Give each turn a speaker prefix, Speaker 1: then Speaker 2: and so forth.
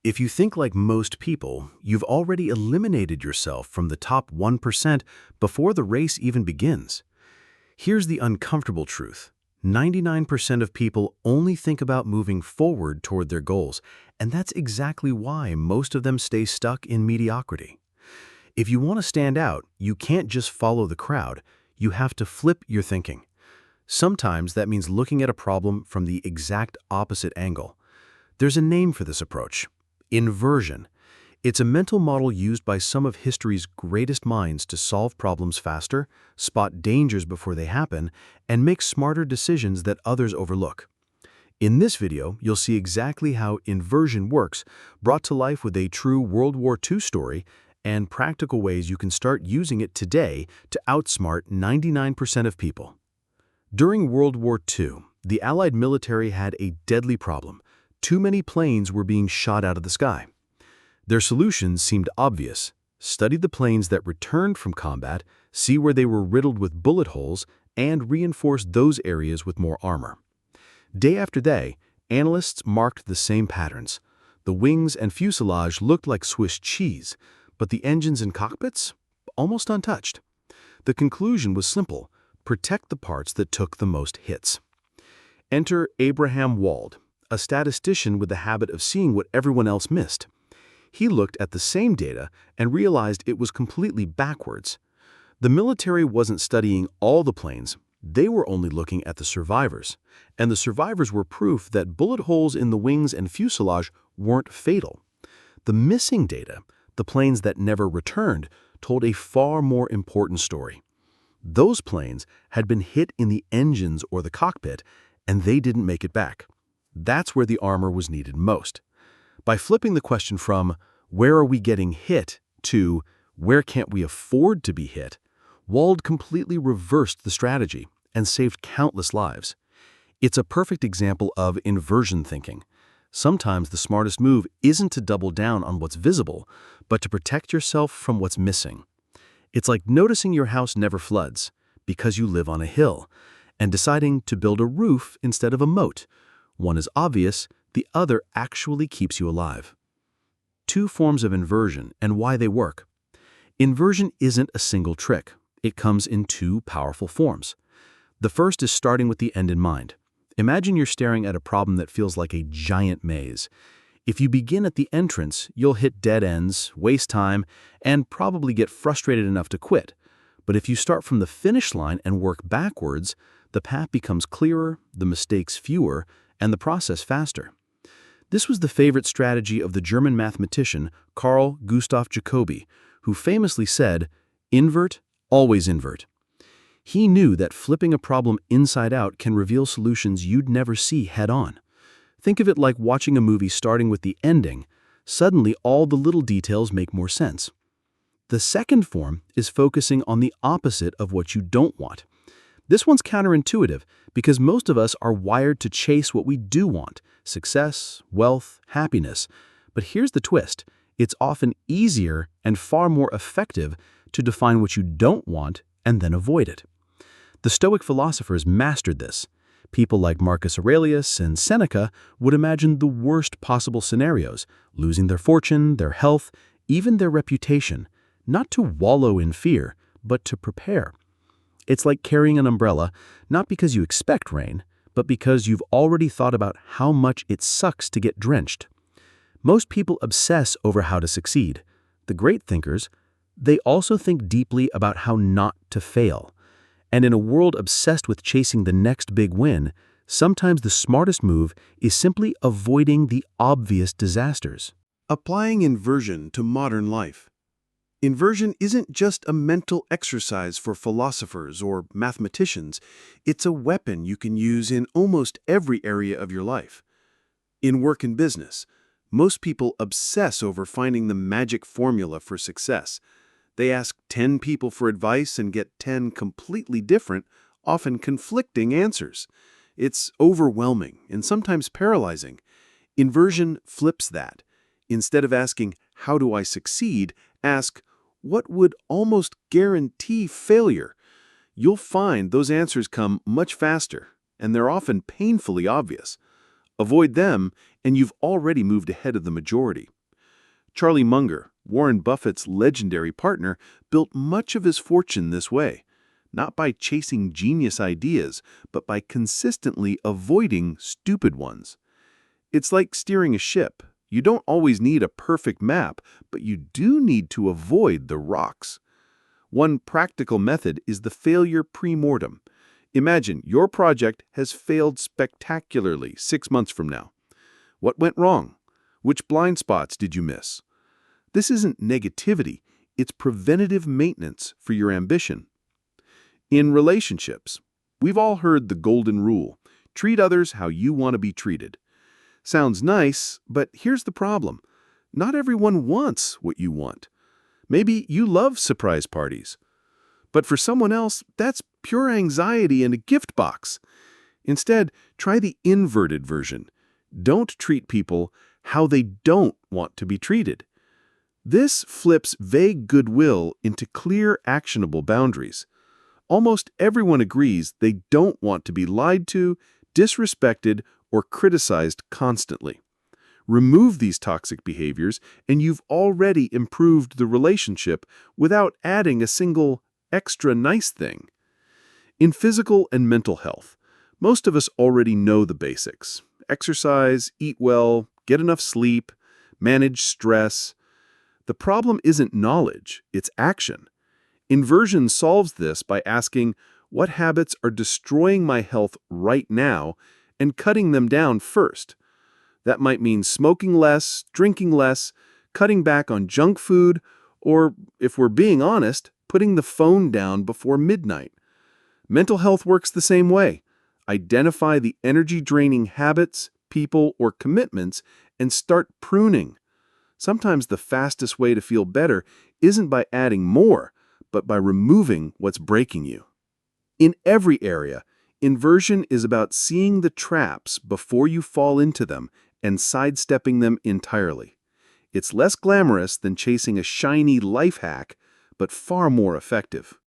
Speaker 1: If you think like most people, you've already eliminated yourself from the top 1% before the race even begins. Here's the uncomfortable truth. 99% of people only think about moving forward toward their goals, and that's exactly why most of them stay stuck in mediocrity. If you want to stand out, you can't just follow the crowd. You have to flip your thinking. Sometimes that means looking at a problem from the exact opposite angle. There's a name for this approach: inversion. It's a mental model used by some of history's greatest minds to solve problems faster, spot dangers before they happen, and make smarter decisions that others overlook. In this video, you'll see exactly how inversion works, brought to life with a true World War II story and practical ways you can start using it today to outsmart 99% of people. During World War II, the Allied military had a deadly problem. Too many planes were being shot out of the sky. Their solutions seemed obvious: study the planes that returned from combat, see where they were riddled with bullet holes, and reinforce those areas with more armor. Day after day, analysts marked the same patterns. The wings and fuselage looked like Swiss cheese, but the engines and cockpits? Almost untouched. The conclusion was simple: protect the parts that took the most hits. Enter Abraham Wald, a statistician with the habit of seeing what everyone else missed. He looked at the same data and realized it was completely backwards. The military wasn't studying all the planes, they were only looking at the survivors. And the survivors were proof that bullet holes in the wings and fuselage weren't fatal. The missing data, the planes that never returned, told a far more important story. Those planes had been hit in the engines or the cockpit, and they didn't make it back. That's where the armor was needed most. By flipping the question from "where are we getting hit" to "where can't we afford to be hit," Wald completely reversed the strategy and saved countless lives. It's a perfect example of inversion thinking. Sometimes the smartest move isn't to double down on what's visible, but to protect yourself from what's missing. It's like noticing your house never floods because you live on a hill, and deciding to build a roof instead of a moat. One is obvious, the other actually keeps you alive. Two forms of inversion and why they work. Inversion isn't a single trick. It comes in two powerful forms. The first is starting with the end in mind. Imagine you're staring at a problem that feels like a giant maze. If you begin at the entrance, you'll hit dead ends, waste time, and probably get frustrated enough to quit. But if you start from the finish line and work backwards, the path becomes clearer, the mistakes fewer, and the process faster. This was the favorite strategy of the German mathematician Carl Gustav Jacobi, who famously said, "Invert, always invert." He knew that flipping a problem inside out can reveal solutions you'd never see head-on. Think of it like watching a movie starting with the ending. Suddenly, all the little details make more sense. The second form is focusing on the opposite of what you don't want. This one's counterintuitive because most of us are wired to chase what we do want: success, wealth, happiness. But here's the twist: it's often easier and far more effective to define what you don't want and then avoid it. The Stoic philosophers mastered this. People like Marcus Aurelius and Seneca would imagine the worst possible scenarios: losing their fortune, their health, even their reputation, not to wallow in fear, but to prepare. It's like carrying an umbrella, not because you expect rain, but because you've already thought about how much it sucks to get drenched. Most people obsess over how to succeed. The great thinkers, they also think deeply about how not to fail. And in a world obsessed with chasing the next big win, sometimes the smartest move is simply avoiding the obvious disasters.
Speaker 2: Applying inversion to modern life. Inversion isn't just a mental exercise for philosophers or mathematicians. It's a weapon you can use in almost every area of your life. In work and business, most people obsess over finding the magic formula for success. They ask 10 people for advice and get 10 completely different, often conflicting answers. It's overwhelming and sometimes paralyzing. Inversion flips that. Instead of asking, "How do I succeed?" ask, "What would almost guarantee failure?" You'll find those answers come much faster, and they're often painfully obvious. Avoid them, and you've already moved ahead of the majority. Charlie Munger, Warren Buffett's legendary partner, built much of his fortune this way, not by chasing genius ideas, but by consistently avoiding stupid ones. It's like steering a ship. You don't always need a perfect map, but you do need to avoid the rocks. One practical method is the failure pre-mortem. Imagine your project has failed spectacularly 6 months from now. What went wrong? Which blind spots did you miss? This isn't negativity, it's preventative maintenance for your ambition. In relationships, we've all heard the golden rule: treat others how you want to be treated. Sounds nice, but here's the problem. Not everyone wants what you want. Maybe you love surprise parties. But for someone else, that's pure anxiety in a gift box. Instead, try the inverted version. Don't treat people how they don't want to be treated. This flips vague goodwill into clear, actionable boundaries. Almost everyone agrees they don't want to be lied to, disrespected, or criticized constantly. Remove these toxic behaviors, and you've already improved the relationship without adding a single extra nice thing. In physical and mental health, most of us already know the basics: exercise, eat well, get enough sleep, manage stress. The problem isn't knowledge, it's action. Inversion solves this by asking, what habits are destroying my health right now, and cutting them down first. That might mean smoking less, drinking less, cutting back on junk food, or, if we're being honest, putting the phone down before midnight. Mental health works the same way. Identify the energy-draining habits, people, or commitments, and start pruning. Sometimes the fastest way to feel better isn't by adding more, but by removing what's breaking you. In every area, inversion is about seeing the traps before you fall into them and sidestepping them entirely. It's less glamorous than chasing a shiny life hack, but far more effective.